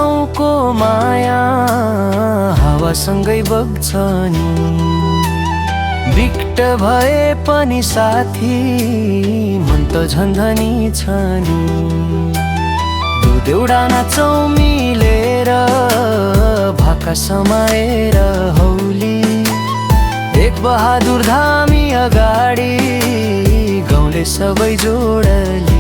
गाउँको माया हावासँगै बग्छ नि। बिक्ट भए पनि साथी मन त झन्झनी छ नि। दुध एउटा नाचौँ मिलेर भाका समाएर हौली। एक बहादुर धामी अगाडि गाउँले सबै जोडली।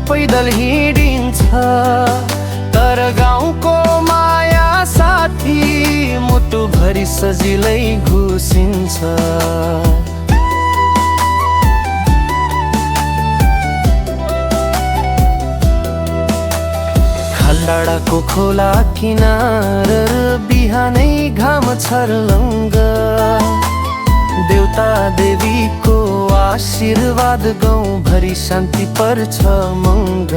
पैदल हिँडिन्छ तर गाउँको माया साथी मुटुभरि सजिलै घुसिन्छ। खलडाँडाको खोला किनार बिहानै घाम छर्लङ्ग। देउता देवीको आशीर्वाद गाउँभरि शान्ति पर्छ मङ्ग।